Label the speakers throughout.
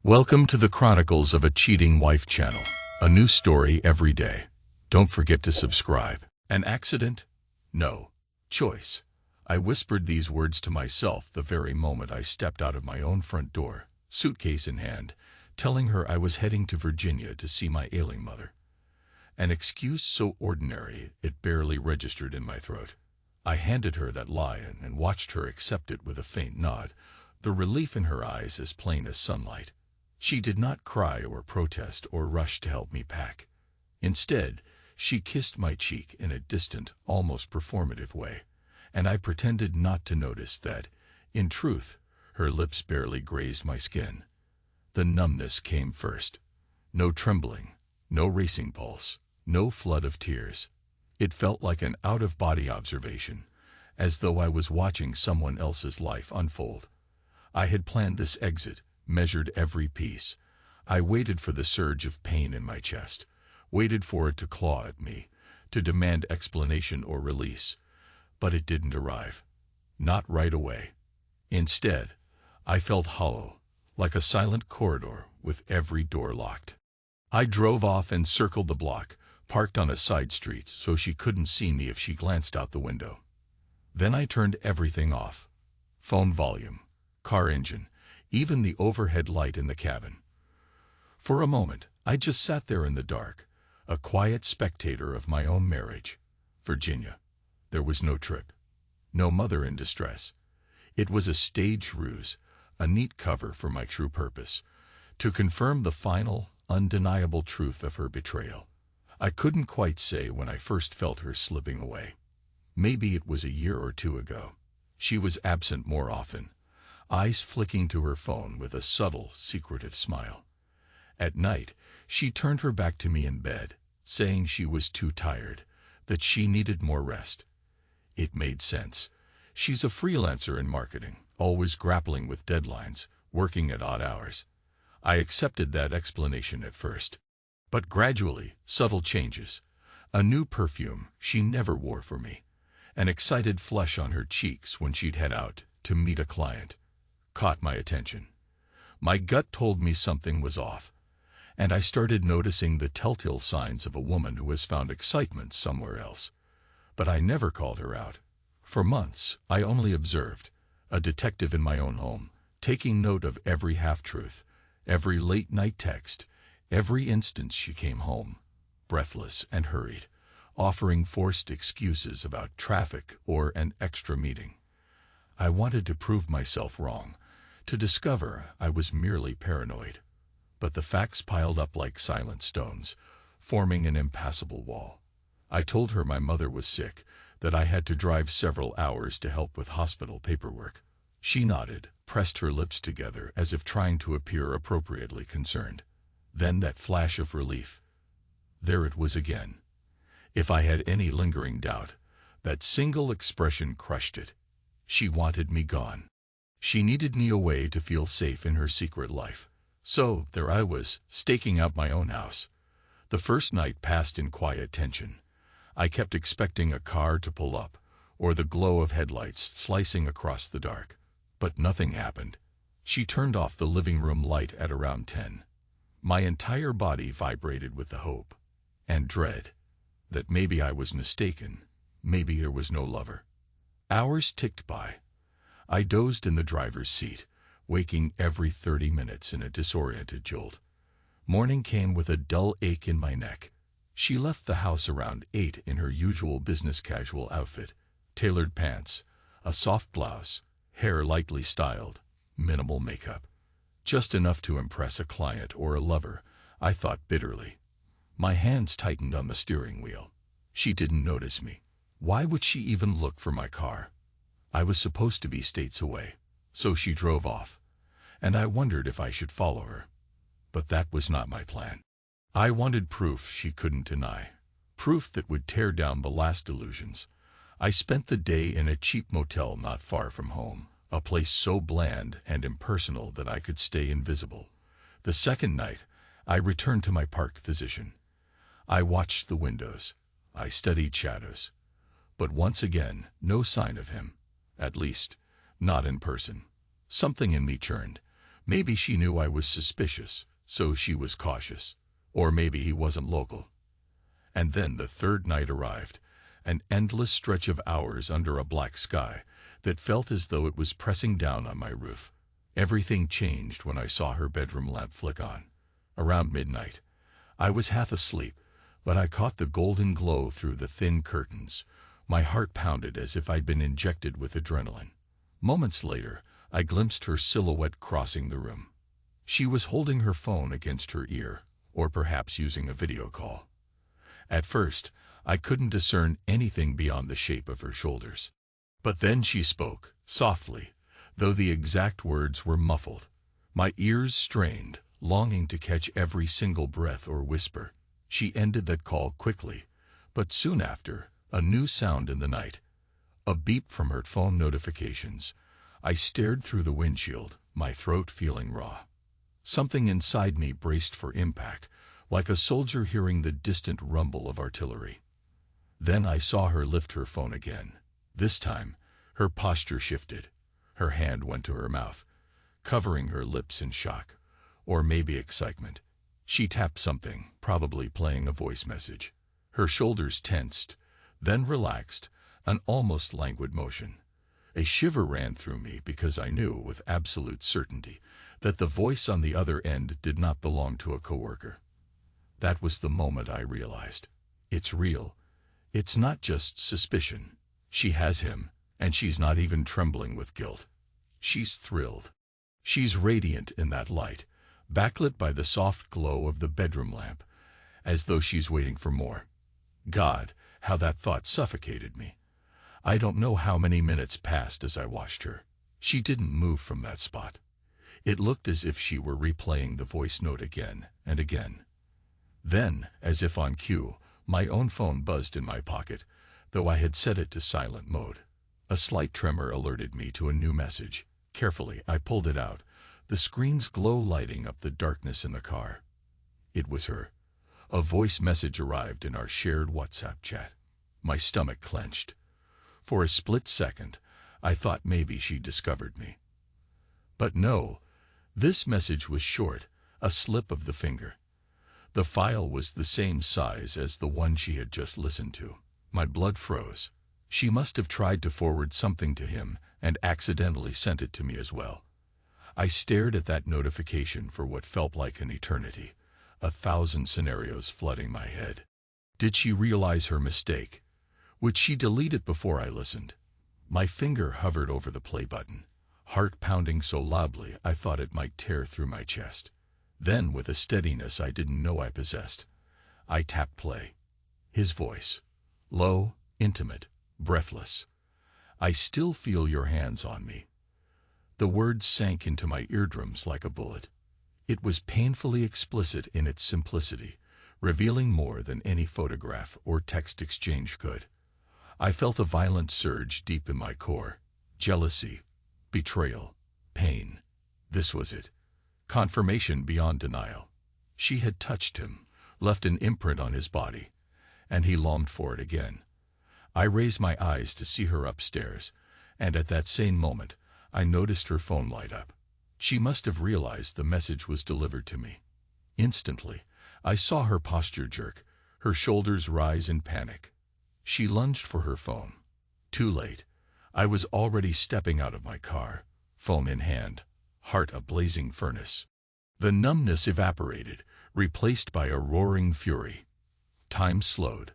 Speaker 1: Welcome to the Chronicles of a Cheating Wife channel. A new story every day. Don't forget to subscribe. An accident? No. Choice. I whispered these words to myself the very moment I stepped out of my own front door, suitcase in hand, telling her I was heading to Virginia to see my ailing mother. An excuse so ordinary it barely registered in my throat. I handed her that lie and watched her accept it with a faint nod, the relief in her eyes as plain as sunlight. She did not cry or protest or rush to help me pack. Instead, she kissed my cheek in a distant, almost performative way, and I pretended not to notice that, in truth, her lips barely grazed my skin. The numbness came first. No trembling, no racing pulse, no flood of tears. It felt like an out-of-body observation, as though I was watching someone else's life unfold. I had planned this exit, measured every piece. I waited for the surge of pain in my chest, waited for it to claw at me, to demand explanation or release. But it didn't arrive. Not right away. Instead, I felt hollow, like a silent corridor with every door locked. I drove off and circled the block, parked on a side street so she couldn't see me if she glanced out the window. Then I turned everything off. Phone volume, car engine, even the overhead light in the cabin. For a moment, I just sat there in the dark, a quiet spectator of my own marriage. Virginia. There was no trip. No mother in distress. It was a stage ruse, a neat cover for my true purpose, to confirm the final, undeniable truth of her betrayal. I couldn't quite say when I first felt her slipping away. Maybe it was a year or two ago. She was absent more often, eyes flicking to her phone with a subtle, secretive smile. At night, she turned her back to me in bed, saying she was too tired, that she needed more rest. It made sense. She's a freelancer in marketing, always grappling with deadlines, working at odd hours. I accepted that explanation at first. But gradually, subtle changes. A new perfume she never wore for me. An excited flush on her cheeks when she'd head out to meet a client caught my attention. My gut told me something was off, and I started noticing the telltale signs of a woman who has found excitement somewhere else. But I never called her out. For months, I only observed, a detective in my own home, taking note of every half-truth, every late-night text, every instant she came home, breathless and hurried, offering forced excuses about traffic or an extra meeting. I wanted to prove myself wrong, to discover I was merely paranoid. But the facts piled up like silent stones, forming an impassable wall. I told her my mother was sick, that I had to drive several hours to help with hospital paperwork. She nodded, pressed her lips together as if trying to appear appropriately concerned. Then that flash of relief. There it was again. If I had any lingering doubt, that single expression crushed it. She wanted me gone. She needed me away to feel safe in her secret life. So, there I was, staking out my own house. The first night passed in quiet tension. I kept expecting a car to pull up, or the glow of headlights slicing across the dark. But nothing happened. She turned off the living room light at around 10. My entire body vibrated with the hope and dread that maybe I was mistaken, maybe there was no lover. Hours ticked by. I dozed in the driver's seat, waking every 30 minutes in a disoriented jolt. Morning came with a dull ache in my neck. She left the house around 8 in her usual business casual outfit, tailored pants, a soft blouse, hair lightly styled, minimal makeup. Just enough to impress a client or a lover, I thought bitterly. My hands tightened on the steering wheel. She didn't notice me. Why would she even look for my car? I was supposed to be states away, so she drove off, and I wondered if I should follow her. But that was not my plan. I wanted proof she couldn't deny, proof that would tear down the last illusions. I spent the day in a cheap motel not far from home, a place so bland and impersonal that I could stay invisible. The second night, I returned to my parked position. I watched the windows. I studied shadows. But once again, no sign of him. At least, not in person. Something in me churned, Maybe she knew I was suspicious, so she was cautious. Or maybe he wasn't local. And then the third night arrived, an endless stretch of hours under a black sky that felt as though it was pressing down on my roof. Everything changed when I saw her bedroom lamp flick on. Around midnight, I was half asleep, but I caught the golden glow through the thin curtains. My heart pounded as if I'd been injected with adrenaline. Moments later, I glimpsed her silhouette crossing the room. She was holding her phone against her ear, or perhaps using a video call. At first, I couldn't discern anything beyond the shape of her shoulders. But then she spoke, softly, though the exact words were muffled. My ears strained, longing to catch every single breath or whisper. She ended that call quickly, but soon after, a new sound in the night. A beep from her phone notifications. I stared through the windshield, my throat feeling raw. Something inside me braced for impact, like a soldier hearing the distant rumble of artillery. Then I saw her lift her phone again. This time, her posture shifted. Her hand went to her mouth, covering her lips in shock, or maybe excitement. She tapped something, probably playing a voice message. Her shoulders tensed, then relaxed, an almost languid motion. A shiver ran through me because I knew with absolute certainty that the voice on the other end did not belong to a coworker. That was the moment I realized. It's real. It's not just suspicion. She has him, and she's not even trembling with guilt. She's thrilled. She's radiant in that light, backlit by the soft glow of the bedroom lamp, as though she's waiting for more. God, how that thought suffocated me. I don't know how many minutes passed as I watched her. She didn't move from that spot. It looked as if she were replaying the voice note again and again. Then, as if on cue, my own phone buzzed in my pocket, though I had set it to silent mode. A slight tremor alerted me to a new message. Carefully, I pulled it out, the screen's glow lighting up the darkness in the car. It was her. A voice message arrived in our shared WhatsApp chat. My stomach clenched. For a split second, I thought maybe she discovered me. But no, this message was short, a slip of the finger. The file was the same size as the one she had just listened to. My blood froze. She must have tried to forward something to him and accidentally sent it to me as well. I stared at that notification for what felt like an eternity, 1,000 scenarios flooding my head. Did she realize her mistake? Would she delete it before I listened? My finger hovered over the play button, heart pounding so loudly I thought it might tear through my chest. Then, with a steadiness I didn't know I possessed, I tapped play. His voice. Low, intimate, breathless. I still feel your hands on me. The words sank into my eardrums like a bullet. It was painfully explicit in its simplicity, revealing more than any photograph or text exchange could. I felt a violent surge deep in my core. Jealousy, betrayal, pain. This was it. Confirmation beyond denial. She had touched him, left an imprint on his body, and he longed for it again. I raised my eyes to see her upstairs, and at that same moment, I noticed her phone light up. She must have realized the message was delivered to me. Instantly, I saw her posture jerk, her shoulders rise in panic. She lunged for her phone. Too late. I was already stepping out of my car, phone in hand, heart a blazing furnace. The numbness evaporated, replaced by a roaring fury. Time slowed.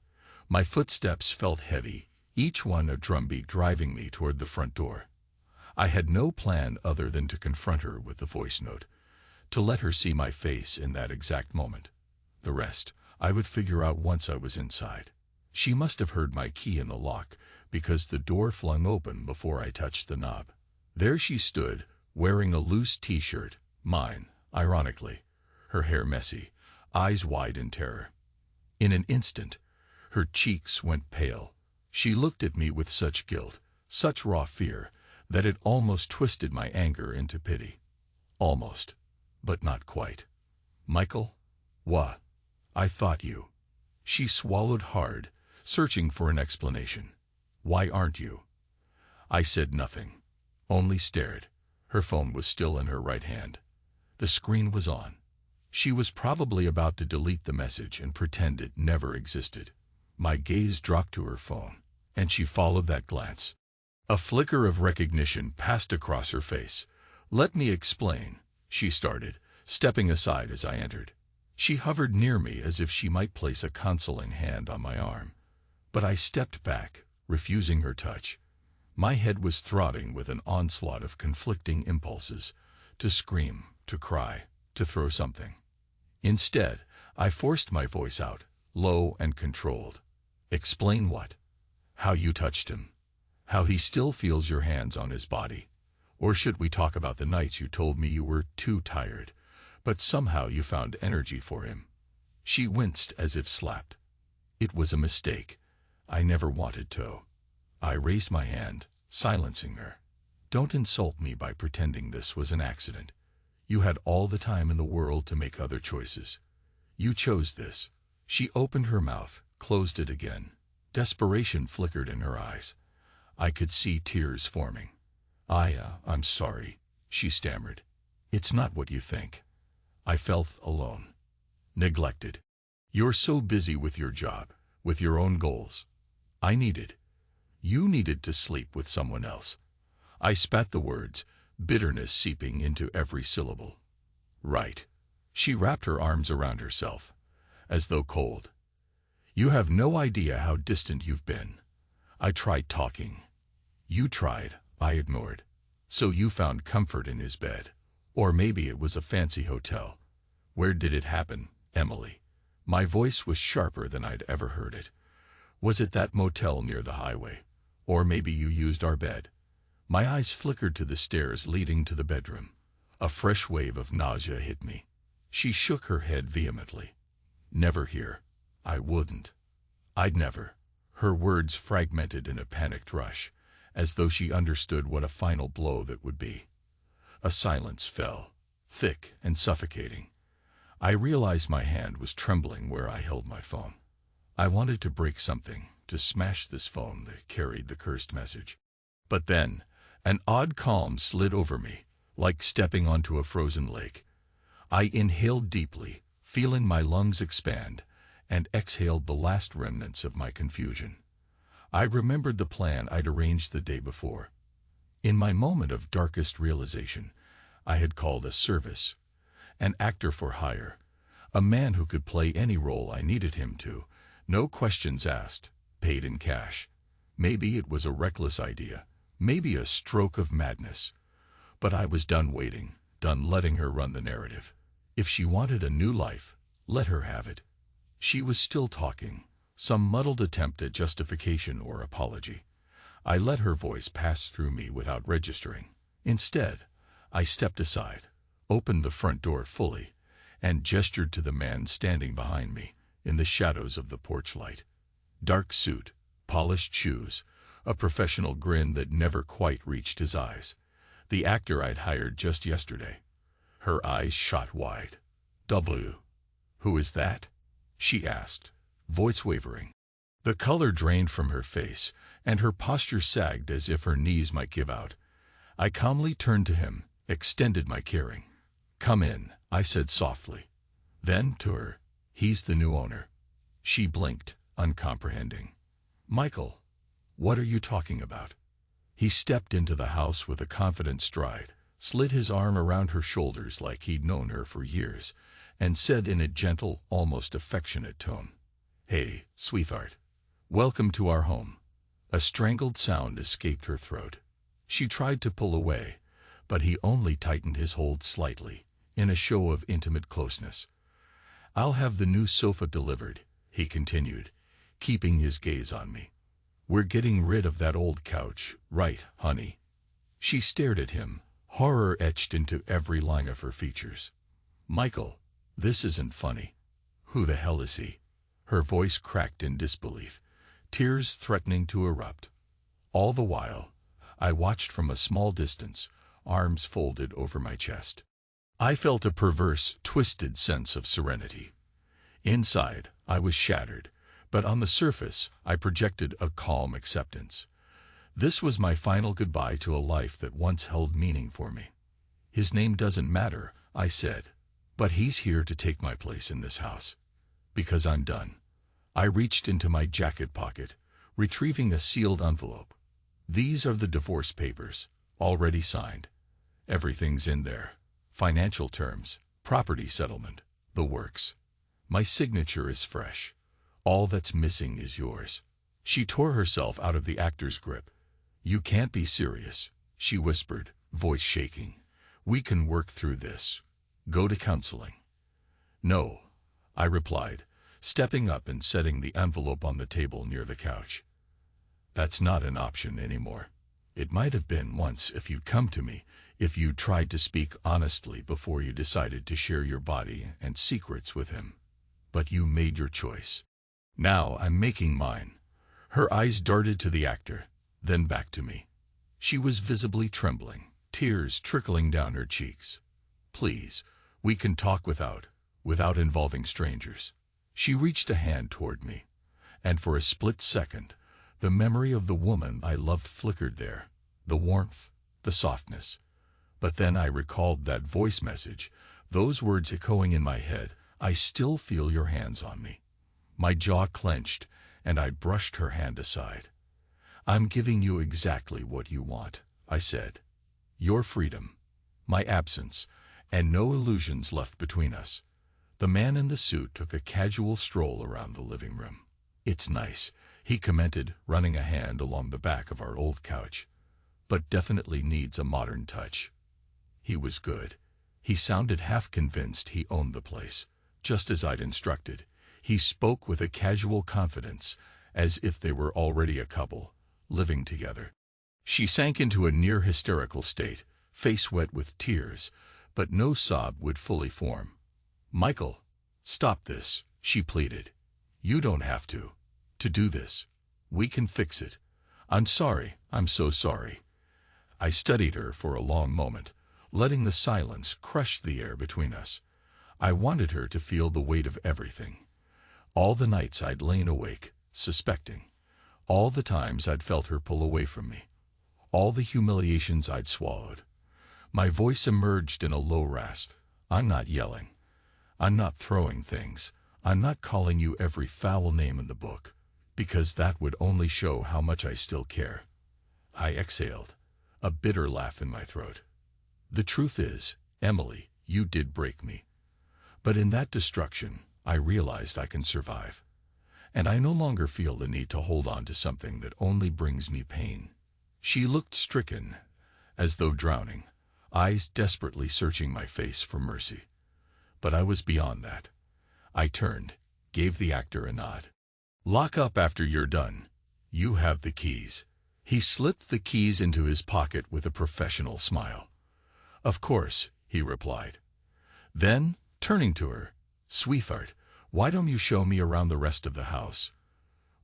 Speaker 1: My footsteps felt heavy, each one a drumbeat driving me toward the front door. I had no plan other than to confront her with the voice note, to let her see my face in that exact moment. The rest, I would figure out once I was inside. She must have heard my key in the lock, because the door flung open before I touched the knob. There she stood, wearing a loose t-shirt, mine, ironically, her hair messy, eyes wide in terror. In an instant, her cheeks went pale. She looked at me with such guilt, such raw fear, that it almost twisted my anger into pity. Almost, but not quite. Michael? What? I thought you. She swallowed hard, searching for an explanation. Why aren't you? I said nothing, only stared. Her phone was still in her right hand. The screen was on. She was probably about to delete the message and pretend it never existed. My gaze dropped to her phone, and she followed that glance. A flicker of recognition passed across her face. "Let me explain," she started, stepping aside as I entered. She hovered near me as if she might place a consoling hand on my arm. But I stepped back, refusing her touch. My head was throbbing with an onslaught of conflicting impulses, to scream, to cry, to throw something. Instead, I forced my voice out, low and controlled. "Explain what? How you touched him? How he still feels your hands on his body? Or should we talk about the nights you told me you were too tired, but somehow you found energy for him?" She winced as if slapped. "It was a mistake. I never wanted to." I raised my hand, silencing her. "Don't insult me by pretending this was an accident. You had all the time in the world to make other choices. You chose this." She opened her mouth, closed it again. Desperation flickered in her eyes. I could see tears forming. I'm sorry," she stammered. "It's not what you think." I felt alone, neglected. "You're so busy with your job, with your own goals. You needed to sleep with someone else." I spat the words, bitterness seeping into every syllable. "Right." She wrapped her arms around herself, as though cold. "You have no idea how distant you've been. I tried talking. You tried, I ignored. So you found comfort in his bed. Or maybe it was a fancy hotel. Where did it happen, Emily?" My voice was sharper than I'd ever heard it. "Was it that motel near the highway? Or maybe you used our bed?" My eyes flickered to the stairs leading to the bedroom. A fresh wave of nausea hit me. She shook her head vehemently. "Never here. I wouldn't. I'd never." Her words fragmented in a panicked rush, as though she understood what a final blow that would be. A silence fell, thick and suffocating. I realized my hand was trembling where I held my phone. I wanted to break something, to smash this phone that carried the cursed message. But then, an odd calm slid over me, like stepping onto a frozen lake. I inhaled deeply, feeling my lungs expand, and exhaled the last remnants of my confusion. I remembered the plan I'd arranged the day before. In my moment of darkest realization, I had called a service. An actor for hire. A man who could play any role I needed him to, no questions asked, paid in cash. Maybe it was a reckless idea, maybe a stroke of madness. But I was done waiting, done letting her run the narrative. If she wanted a new life, let her have it. She was still talking, some muddled attempt at justification or apology. I let her voice pass through me without registering. Instead, I stepped aside, opened the front door fully, and gestured to the man standing behind me, in the shadows of the porch light. Dark suit, polished shoes, a professional grin that never quite reached his eyes. The actor I'd hired just yesterday. Her eyes shot wide. "Who is that?" she asked, voice wavering. The color drained from her face, and her posture sagged as if her knees might give out. I calmly turned to him, extended my caring. "Come in," I said softly. Then, to her, "He's the new owner." She blinked, uncomprehending. "Michael, what are you talking about?" He stepped into the house with a confident stride, slid his arm around her shoulders like he'd known her for years, and said in a gentle, almost affectionate tone, "Hey, sweetheart. Welcome to our home." A strangled sound escaped her throat. She tried to pull away, but he only tightened his hold slightly, in a show of intimate closeness. "I'll have the new sofa delivered," he continued, keeping his gaze on me. "We're getting rid of that old couch, right, honey?" She stared at him, horror etched into every line of her features. "Michael, this isn't funny. Who the hell is he?" Her voice cracked in disbelief, tears threatening to erupt. All the while, I watched from a small distance, arms folded over my chest. I felt a perverse, twisted sense of serenity. Inside, I was shattered, but on the surface, I projected a calm acceptance. This was my final goodbye to a life that once held meaning for me. "His name doesn't matter," I said. But he's here to take my place in this house. Because I'm done. I reached into my jacket pocket, retrieving a sealed envelope. These are the divorce papers, already signed. Everything's in there. Financial terms, property settlement, the works. My signature is fresh. All that's missing is yours. She tore herself out of the actor's grip. You can't be serious, she whispered, voice shaking. We can work through this. Go to counseling. No, I replied, stepping up and setting the envelope on the table near the couch. That's not an option anymore. It might have been once if you'd come to me, if you tried to speak honestly before you decided to share your body and secrets with him. But you made your choice. Now I'm making mine. Her eyes darted to the actor, then back to me. She was visibly trembling, tears trickling down her cheeks. Please, we can talk without involving strangers. She reached a hand toward me, and for a split second, the memory of the woman I loved flickered there, the warmth, the softness. But then I recalled that voice message, those words echoing in my head, I still feel your hands on me. My jaw clenched, and I brushed her hand aside. I'm giving you exactly what you want, I said. Your freedom, my absence, and no illusions left between us. The man in the suit took a casual stroll around the living room. It's nice, he commented, running a hand along the back of our old couch. But definitely needs a modern touch. He was good. He sounded half convinced he owned the place, just as I'd instructed. He spoke with a casual confidence, as if they were already a couple, living together. She sank into a near hysterical state, face wet with tears, but no sob would fully form. Michael, stop this, she pleaded. You don't have to do this. We can fix it. I'm sorry, I'm so sorry. I studied her for a long moment, letting the silence crush the air between us. I wanted her to feel the weight of everything. All the nights I'd lain awake, suspecting. All the times I'd felt her pull away from me. All the humiliations I'd swallowed. My voice emerged in a low rasp. I'm not yelling. I'm not throwing things. I'm not calling you every foul name in the book, because that would only show how much I still care. I exhaled, a bitter laugh in my throat. The truth is, Emily, you did break me. But in that destruction, I realized I can survive. And I no longer feel the need to hold on to something that only brings me pain. She looked stricken, as though drowning, eyes desperately searching my face for mercy. But I was beyond that. I turned, gave the actor a nod. Lock up after you're done. You have the keys. He slipped the keys into his pocket with a professional smile. Of course, he replied. Then, turning to her, Sweetheart, why don't you show me around the rest of the house?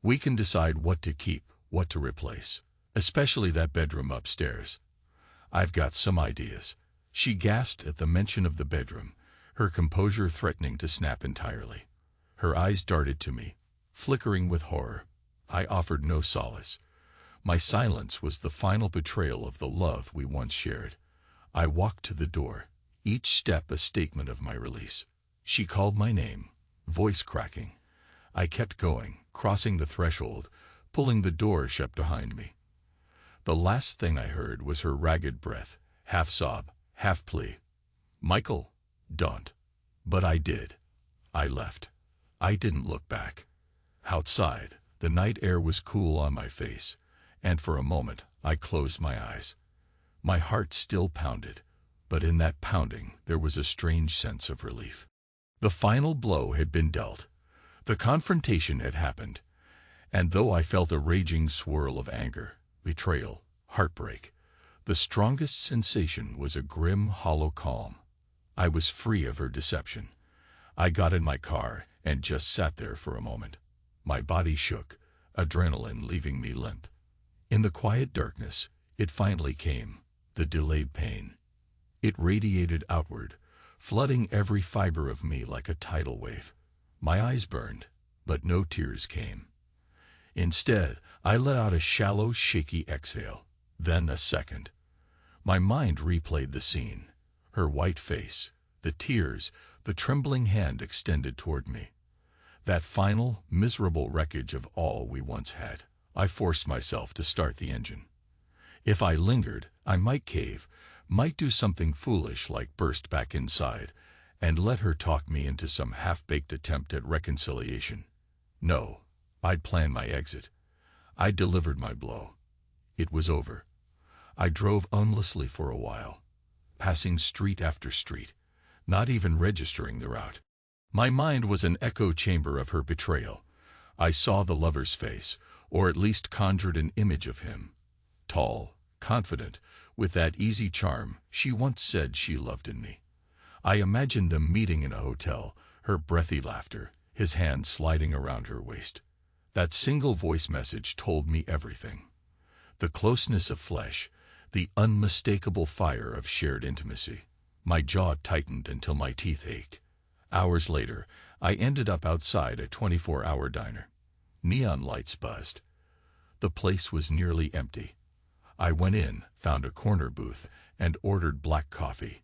Speaker 1: We can decide what to keep, what to replace, especially that bedroom upstairs. I've got some ideas. She gasped at the mention of the bedroom, her composure threatening to snap entirely. Her eyes darted to me, flickering with horror. I offered no solace. My silence was the final betrayal of the love we once shared. I walked to the door, each step a statement of my release. She called my name, voice cracking. I kept going, crossing the threshold, pulling the door shut behind me. The last thing I heard was her ragged breath, half sob, half plea. Michael, don't. But I did. I left. I didn't look back. Outside, the night air was cool on my face, and for a moment I closed my eyes. My heart still pounded, but in that pounding there was a strange sense of relief. The final blow had been dealt. The confrontation had happened, and though I felt a raging swirl of anger, betrayal, heartbreak, the strongest sensation was a grim, hollow calm. I was free of her deception. I got in my car and just sat there for a moment. My body shook, adrenaline leaving me limp. In the quiet darkness, it finally came, the delayed pain. It radiated outward, flooding every fiber of me like a tidal wave. My eyes burned, but no tears came. Instead, I let out a shallow, shaky exhale, then a second. My mind replayed the scene, her white face, the tears, the trembling hand extended toward me. That final, miserable wreckage of all we once had. I forced myself to start the engine. If I lingered, I might cave, might do something foolish like burst back inside, and let her talk me into some half-baked attempt at reconciliation. No, I'd planned my exit. I delivered my blow. It was over. I drove aimlessly for a while, passing street after street, not even registering the route. My mind was an echo chamber of her betrayal. I saw the lover's face, or at least conjured an image of him. Tall, confident, with that easy charm she once said she loved in me. I imagined them meeting in a hotel, her breathy laughter, his hand sliding around her waist. That single voice message told me everything. The closeness of flesh, the unmistakable fire of shared intimacy. My jaw tightened until my teeth ached. Hours later, I ended up outside a 24-hour diner. Neon lights buzzed. The place was nearly empty. I went in, found a corner booth, and ordered black coffee.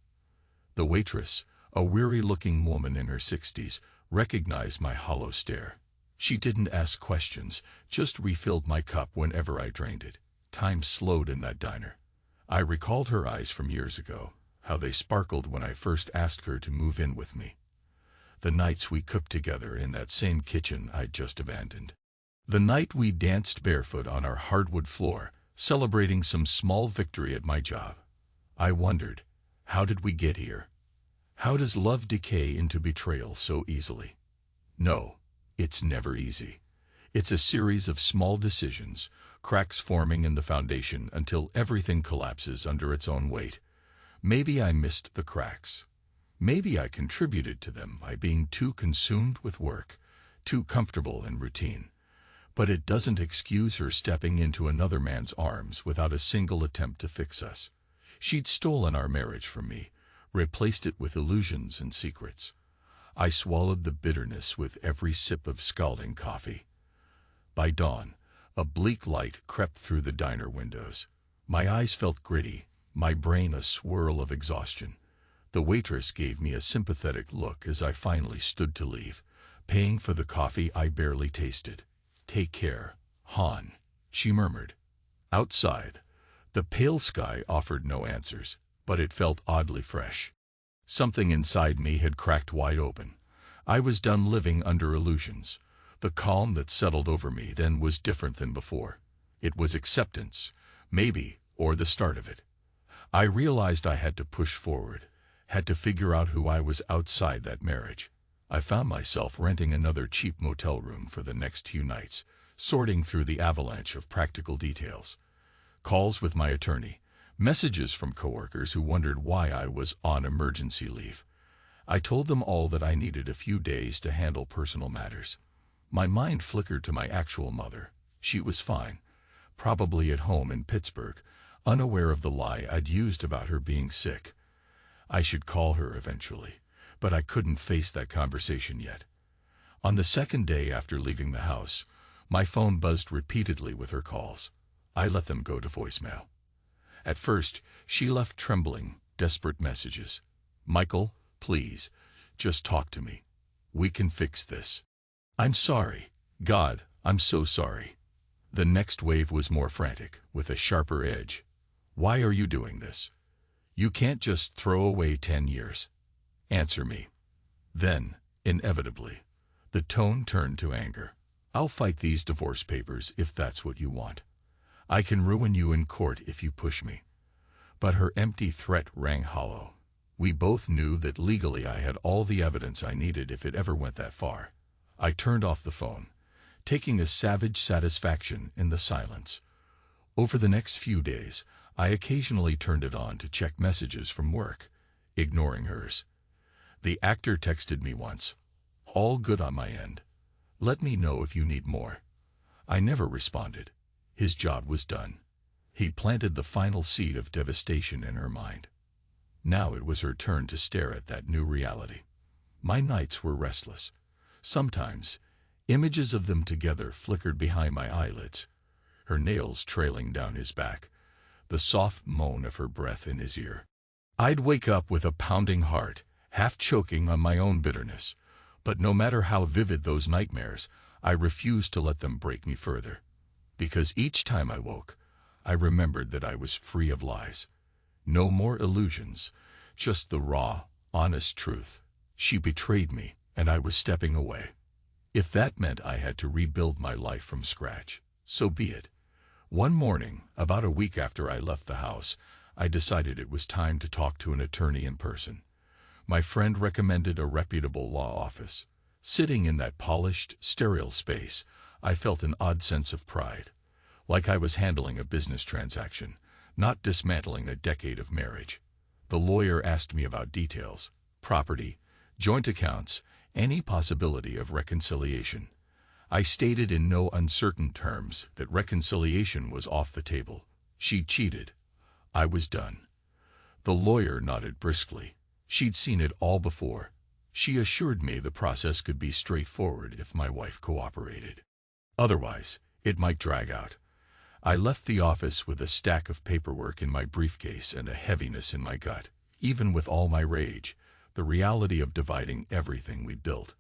Speaker 1: The waitress, a weary-looking woman in her 60s, recognized my hollow stare. She didn't ask questions, just refilled my cup whenever I drained it. Time slowed in that diner. I recalled her eyes from years ago, how they sparkled when I first asked her to move in with me. The nights we cooked together in that same kitchen I'd just abandoned. The night we danced barefoot on our hardwood floor, celebrating some small victory at my job. I wondered, how did we get here? How does love decay into betrayal so easily? No, it's never easy. It's a series of small decisions, cracks forming in the foundation until everything collapses under its own weight. Maybe I missed the cracks. Maybe I contributed to them by being too consumed with work, too comfortable in routine. But it doesn't excuse her stepping into another man's arms without a single attempt to fix us. She'd stolen our marriage from me, replaced it with illusions and secrets. I swallowed the bitterness with every sip of scalding coffee. By dawn, a bleak light crept through the diner windows. My eyes felt gritty, my brain a swirl of exhaustion. The waitress gave me a sympathetic look as I finally stood to leave, paying for the coffee I barely tasted. "Take care, Han," she murmured. Outside, the pale sky offered no answers, but it felt oddly fresh. Something inside me had cracked wide open. I was done living under illusions. The calm that settled over me then was different than before. It was acceptance, maybe, or the start of it. I realized I had to push forward, had to figure out who I was outside that marriage. I found myself renting another cheap motel room for the next few nights, sorting through the avalanche of practical details. Calls with my attorney, messages from coworkers who wondered why I was on emergency leave. I told them all that I needed a few days to handle personal matters. My mind flickered to my actual mother. She was fine, probably at home in Pittsburgh, unaware of the lie I'd used about her being sick. I should call her eventually, but I couldn't face that conversation yet. On the second day after leaving the house, my phone buzzed repeatedly with her calls. I let them go to voicemail. At first, she left trembling, desperate messages. "Michael, please, just talk to me. We can fix this. I'm sorry. God, I'm so sorry." The next wave was more frantic, with a sharper edge. "Why are you doing this? You can't just throw away 10 years. Answer me." Then, inevitably, the tone turned to anger. "I'll fight these divorce papers if that's what you want. I can ruin you in court if you push me." But her empty threat rang hollow. We both knew that legally I had all the evidence I needed if it ever went that far. I turned off the phone, taking a savage satisfaction in the silence. Over the next few days, I occasionally turned it on to check messages from work, ignoring hers. The actor texted me once, "All good on my end. Let me know if you need more." I never responded. His job was done. He planted the final seed of devastation in her mind. Now it was her turn to stare at that new reality. My nights were restless. Sometimes, images of them together flickered behind my eyelids, her nails trailing down his back, the soft moan of her breath in his ear. I'd wake up with a pounding heart, half choking on my own bitterness. But no matter how vivid those nightmares, I refused to let them break me further. Because each time I woke, I remembered that I was free of lies. No more illusions, just the raw, honest truth. She betrayed me, and I was stepping away. If that meant I had to rebuild my life from scratch, so be it. One morning, about a week after I left the house, I decided it was time to talk to an attorney in person. My friend recommended a reputable law office. Sitting in that polished, sterile space, I felt an odd sense of pride, like I was handling a business transaction, not dismantling a decade of marriage. The lawyer asked me about details, property, joint accounts, any possibility of reconciliation. I stated in no uncertain terms that reconciliation was off the table. She cheated. I was done. The lawyer nodded briskly. She'd seen it all before. She assured me the process could be straightforward if my wife cooperated. Otherwise, it might drag out. I left the office with a stack of paperwork in my briefcase and a heaviness in my gut. Even with all my rage, the reality of dividing everything we built,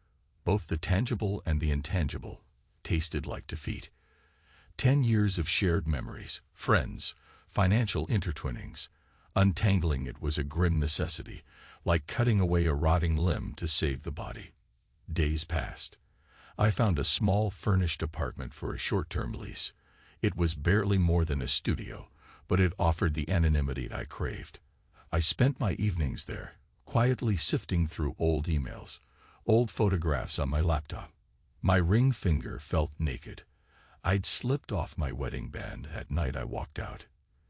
Speaker 1: both the tangible and the intangible, tasted like defeat. 10 years of shared memories, friends, financial intertwinings. Untangling it was a grim necessity, like cutting away a rotting limb to save the body. Days passed. I found a small furnished apartment for a short-term lease. It was barely more than a studio, but it offered the anonymity I craved. I spent my evenings there, quietly sifting through old emails, old photographs on my laptop. My ring finger felt naked. I'd slipped off my wedding band at night. I walked out.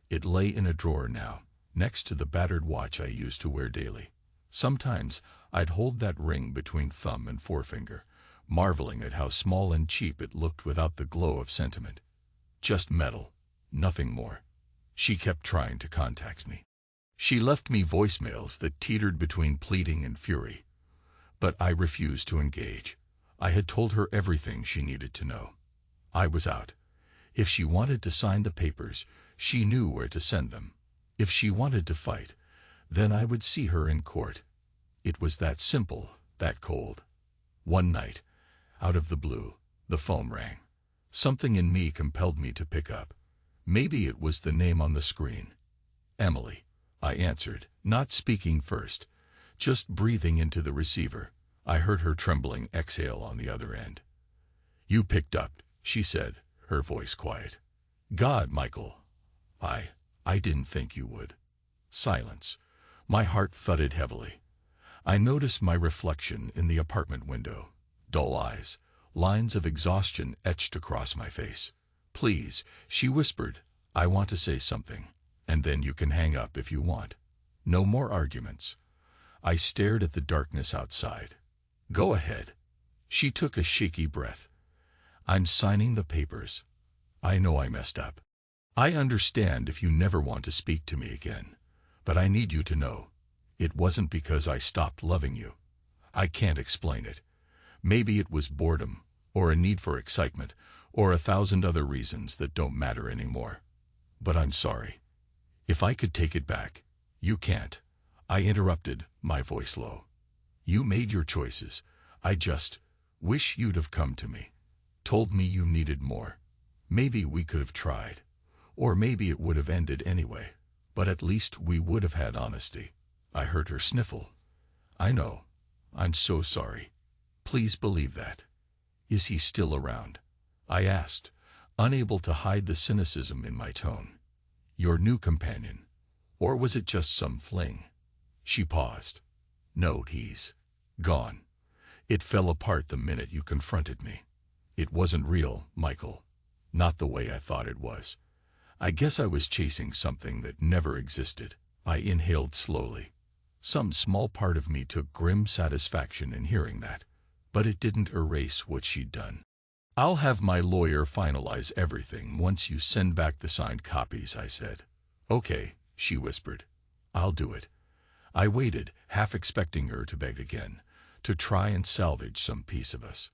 Speaker 1: It lay in a drawer now, next to the battered watch I used to wear daily. Sometimes I'd hold that ring between thumb and forefinger, marveling at how small and cheap it looked without the glow of sentiment. Just metal, nothing more. She kept trying to contact me. She left me voicemails that teetered between pleading and fury. But I refused to engage. I had told her everything she needed to know. I was out. If she wanted to sign the papers, she knew where to send them. If she wanted to fight, then I would see her in court. It was that simple, that cold. One night, out of the blue, the phone rang. Something in me compelled me to pick up. Maybe it was the name on the screen. Emily, I answered, not speaking first, just breathing into the receiver. I heard her trembling exhale on the other end. You picked up, she said, her voice quiet. God, Michael. I didn't think you would. Silence. My heart thudded heavily. I noticed my reflection in the apartment window. Dull eyes, lines of exhaustion etched across my face. Please, she whispered, I want to say something, and then you can hang up if you want. No more arguments. I stared at the darkness outside. Go ahead. She took a shaky breath. I'm signing the papers. I know I messed up. I understand if you never want to speak to me again, but I need you to know, it wasn't because I stopped loving you. I can't explain it. Maybe it was boredom, or a need for excitement, or 1,000 other reasons that don't matter anymore. But I'm sorry. If I could take it back, you can't. I interrupted, my voice low. You made your choices. I just wish you'd have come to me. Told me you needed more. Maybe we could have tried. Or maybe it would have ended anyway. But at least we would have had honesty. I heard her sniffle. I know. I'm so sorry. Please believe that. Is he still around? I asked, unable to hide the cynicism in my tone. Your new companion? Or was it just some fling? She paused. No, he's gone. It fell apart the minute you confronted me. It wasn't real, Michael. Not the way I thought it was. I guess I was chasing something that never existed. I inhaled slowly. Some small part of me took grim satisfaction in hearing that, but it didn't erase what she'd done. I'll have my lawyer finalize everything once you send back the signed copies, I said. Okay, she whispered. I'll do it. I waited, half expecting her to beg again, to try and salvage some piece of us.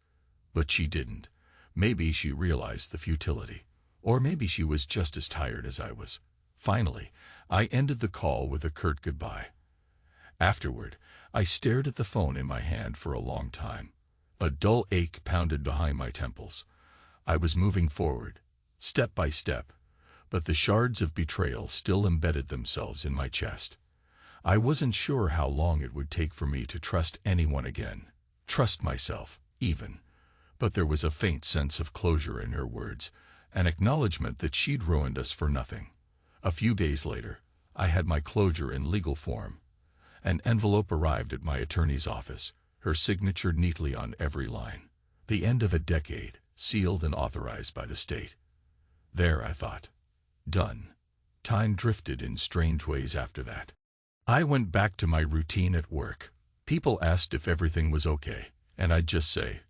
Speaker 1: But she didn't. Maybe she realized the futility. Or maybe she was just as tired as I was. Finally, I ended the call with a curt goodbye. Afterward, I stared at the phone in my hand for a long time. A dull ache pounded behind my temples. I was moving forward, step by step, but the shards of betrayal still embedded themselves in my chest. I wasn't sure how long it would take for me to trust anyone again, trust myself, even. But there was a faint sense of closure in her words, an acknowledgement that she'd ruined us for nothing. A few days later, I had my closure in legal form. An envelope arrived at my attorney's office, her signature neatly on every line. The end of a decade, sealed and authorized by the state. There, I thought. Done. Time drifted in strange ways after that. I went back to my routine at work. People asked if everything was okay, and I'd just say,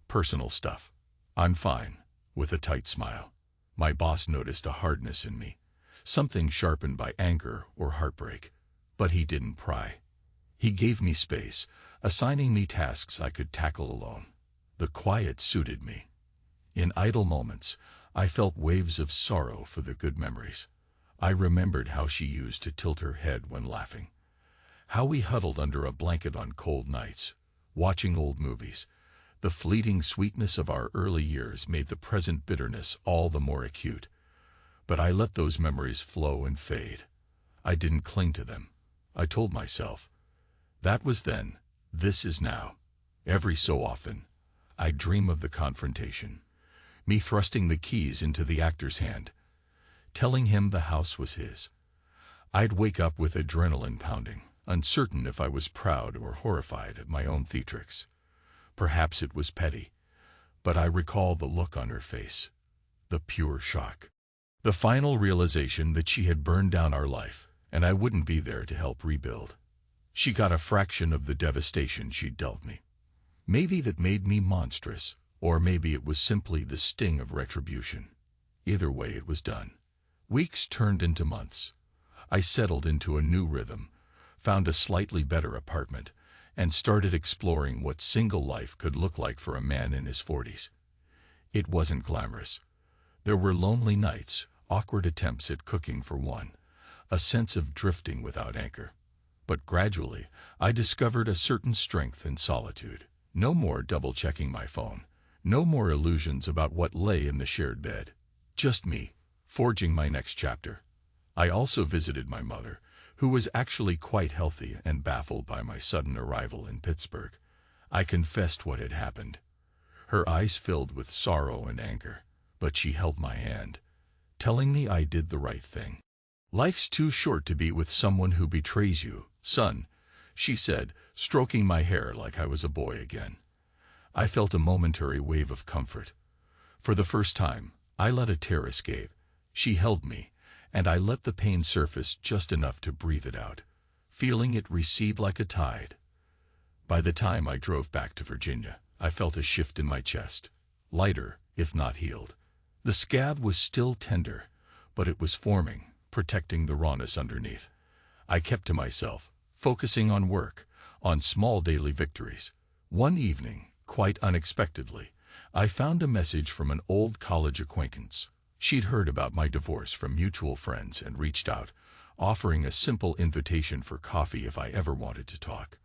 Speaker 1: personal stuff. I'm fine, with a tight smile. My boss noticed a hardness in me, something sharpened by anger or heartbreak, but he didn't pry. He gave me space, assigning me tasks I could tackle alone. The quiet suited me. In idle moments, I felt waves of sorrow for the good memories. I remembered how she used to tilt her head when laughing, how we huddled under a blanket on cold nights, watching old movies. The fleeting sweetness of our early years made the present bitterness all the more acute. But I let those memories flow and fade. I didn't cling to them. I told myself, that was then, this is now. Every so often, I dream of the confrontation, me thrusting the keys into the actor's hand, telling him the house was his. I'd wake up with adrenaline pounding, uncertain if I was proud or horrified at my own theatrics. Perhaps it was petty, but I recall the look on her face, the pure shock, the final realization that she had burned down our life, and I wouldn't be there to help rebuild. She got a fraction of the devastation she'd dealt me. Maybe that made me monstrous, or maybe it was simply the sting of retribution. Either way, it was done. Weeks turned into months. I settled into a new rhythm, found a slightly better apartment, and started exploring what single life could look like for a man in his 40s. It wasn't glamorous. There were lonely nights, awkward attempts at cooking for one, a sense of drifting without anchor. But gradually, I discovered a certain strength in solitude. No more double-checking my phone. No more illusions about what lay in the shared bed. Just me, forging my next chapter. I also visited my mother, who was actually quite healthy and baffled by my sudden arrival in Pittsburgh. I confessed what had happened. Her eyes filled with sorrow and anger, but she held my hand, telling me I did the right thing. "Life's too short to be with someone who betrays you, son," she said, stroking my hair like I was a boy again. I felt a momentary wave of comfort. For the first time, I let a tear escape. She held me, and I let the pain surface just enough to breathe it out, feeling it recede like a tide. By the time I drove back to Virginia, I felt a shift in my chest, lighter, if not healed. The scab was still tender, but it was forming, protecting the rawness underneath. I kept to myself, focusing on work, on small daily victories. One evening, quite unexpectedly, I found a message from an old college acquaintance. She'd heard about my divorce from mutual friends and reached out, offering a simple invitation for coffee if I ever wanted to talk.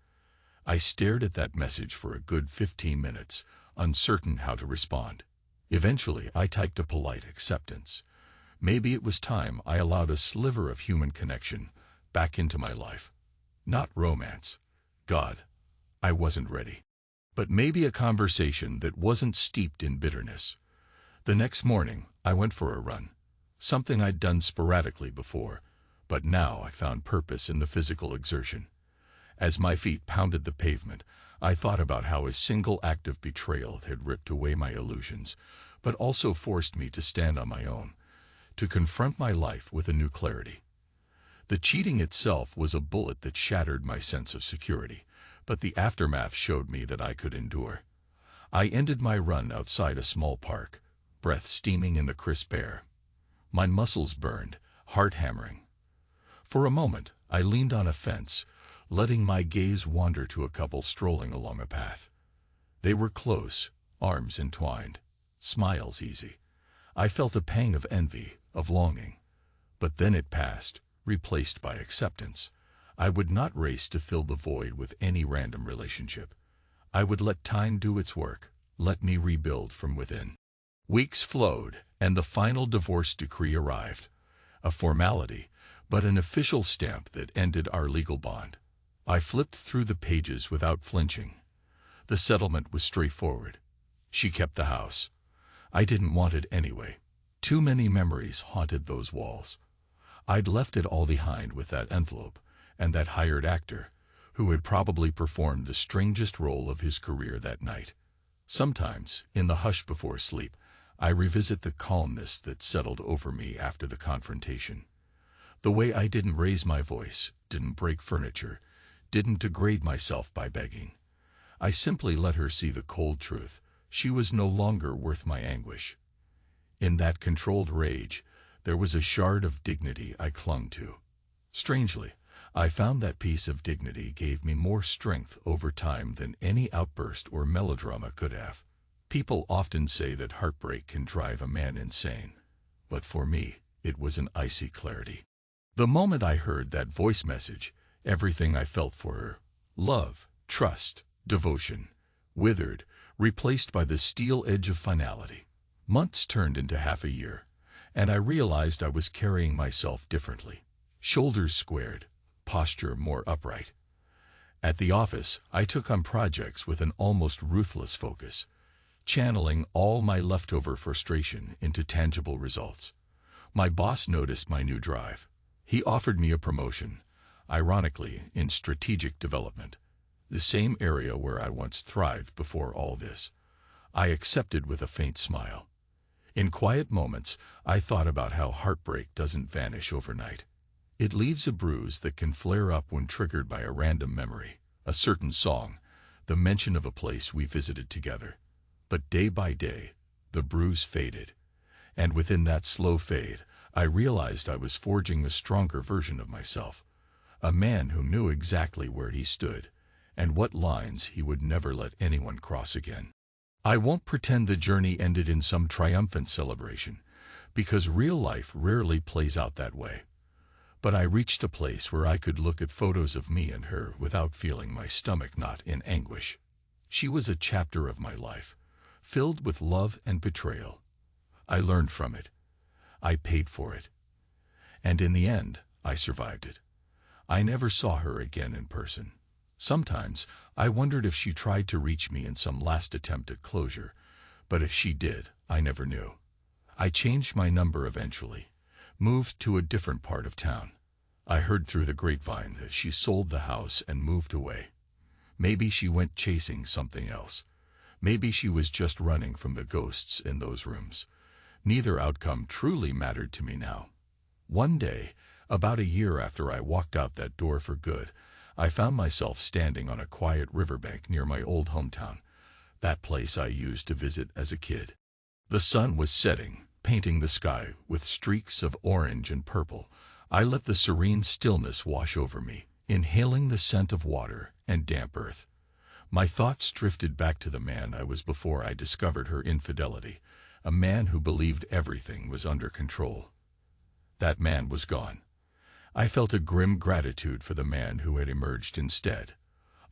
Speaker 1: I stared at that message for a good 15 minutes, uncertain how to respond. Eventually, I typed a polite acceptance. Maybe it was time I allowed a sliver of human connection back into my life. Not romance. God, I wasn't ready. But maybe a conversation that wasn't steeped in bitterness. The next morning, I went for a run. Something I'd done sporadically before, but now I found purpose in the physical exertion. As my feet pounded the pavement, I thought about how a single act of betrayal had ripped away my illusions, but also forced me to stand on my own, to confront my life with a new clarity. The cheating itself was a bullet that shattered my sense of security, but the aftermath showed me that I could endure. I ended my run outside a small park, breath steaming in the crisp air. My muscles burned, heart hammering. For a moment, I leaned on a fence, letting my gaze wander to a couple strolling along a path. They were close, arms entwined, smiles easy. I felt a pang of envy, of longing. But then it passed, replaced by acceptance. I would not race to fill the void with any random relationship. I would let time do its work, let me rebuild from within. Weeks flowed, and the final divorce decree arrived. A formality, but an official stamp that ended our legal bond. I flipped through the pages without flinching. The settlement was straightforward. She kept the house. I didn't want it anyway. Too many memories haunted those walls. I'd left it all behind with that envelope, and that hired actor, who had probably performed the strangest role of his career that night. Sometimes, in the hush before sleep, I revisit the calmness that settled over me after the confrontation. The way I didn't raise my voice, didn't break furniture, didn't degrade myself by begging. I simply let her see the cold truth. She was no longer worth my anguish. In that controlled rage, there was a shard of dignity I clung to. Strangely, I found that piece of dignity gave me more strength over time than any outburst or melodrama could have. People often say that heartbreak can drive a man insane, but for me, it was an icy clarity. The moment I heard that voice message, everything I felt for her, love, trust, devotion, withered, replaced by the steel edge of finality. Months turned into half a year, and I realized I was carrying myself differently. Shoulders squared, posture more upright. At the office, I took on projects with an almost ruthless focus, channeling all my leftover frustration into tangible results. My boss noticed my new drive. He offered me a promotion, ironically in strategic development, the same area where I once thrived before all this. I accepted with a faint smile. In quiet moments, I thought about how heartbreak doesn't vanish overnight. It leaves a bruise that can flare up when triggered by a random memory, a certain song, the mention of a place we visited together. But day by day, the bruise faded. And within that slow fade, I realized I was forging a stronger version of myself. A man who knew exactly where he stood, and what lines he would never let anyone cross again. I won't pretend the journey ended in some triumphant celebration, because real life rarely plays out that way. But I reached a place where I could look at photos of me and her without feeling my stomach knot in anguish. She was a chapter of my life, filled with love and betrayal. I learned from it. I paid for it. And in the end, I survived it. I never saw her again in person. Sometimes, I wondered if she tried to reach me in some last attempt at closure, but if she did, I never knew. I changed my number eventually, moved to a different part of town. I heard through the grapevine that she sold the house and moved away. Maybe she went chasing something else. Maybe she was just running from the ghosts in those rooms. Neither outcome truly mattered to me now. One day, about a year after I walked out that door for good, I found myself standing on a quiet riverbank near my old hometown, that place I used to visit as a kid. The sun was setting, painting the sky with streaks of orange and purple. I let the serene stillness wash over me, inhaling the scent of water and damp earth. My thoughts drifted back to the man I was before I discovered her infidelity, a man who believed everything was under control. That man was gone. I felt a grim gratitude for the man who had emerged instead,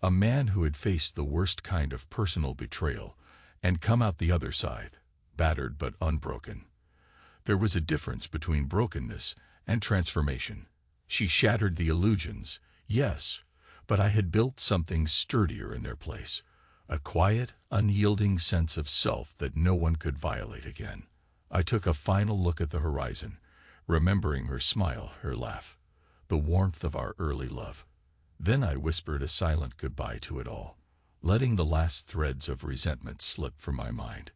Speaker 1: a man who had faced the worst kind of personal betrayal and come out the other side, battered but unbroken. There was a difference between brokenness and transformation. She shattered the illusions, yes, but I had built something sturdier in their place, a quiet, unyielding sense of self that no one could violate again. I took a final look at the horizon, remembering her smile, her laugh, the warmth of our early love. Then I whispered a silent goodbye to it all, letting the last threads of resentment slip from my mind.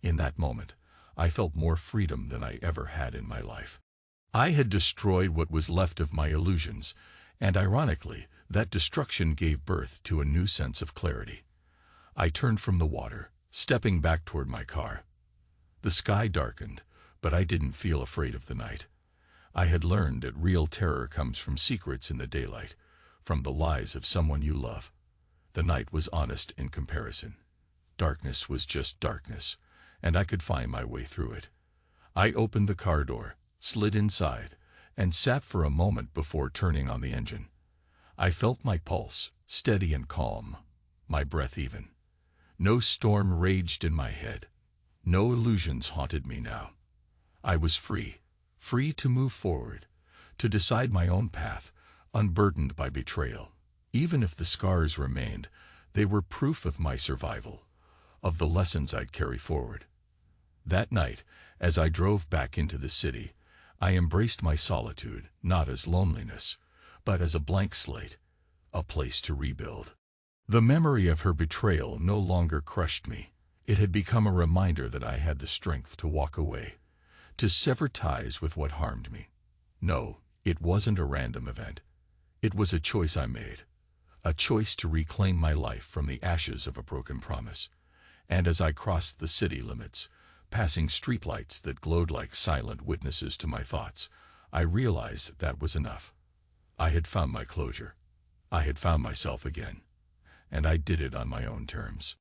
Speaker 1: In that moment, I felt more freedom than I ever had in my life. I had destroyed what was left of my illusions, and ironically, that destruction gave birth to a new sense of clarity. I turned from the water, stepping back toward my car. The sky darkened, but I didn't feel afraid of the night. I had learned that real terror comes from secrets in the daylight, from the lies of someone you love. The night was honest in comparison. Darkness was just darkness, and I could find my way through it. I opened the car door, slid inside, and sat for a moment before turning on the engine. I felt my pulse, steady and calm, my breath even. No storm raged in my head. No illusions haunted me now. I was free, free to move forward, to decide my own path, unburdened by betrayal. Even if the scars remained, they were proof of my survival, of the lessons I'd carry forward. That night, as I drove back into the city, I embraced my solitude, not as loneliness, but as a blank slate, a place to rebuild. The memory of her betrayal no longer crushed me. It had become a reminder that I had the strength to walk away, to sever ties with what harmed me. No, it wasn't a random event. It was a choice I made, a choice to reclaim my life from the ashes of a broken promise. And as I crossed the city limits, passing streetlights that glowed like silent witnesses to my thoughts, I realized that was enough. I had found my closure. I had found myself again. And I did it on my own terms.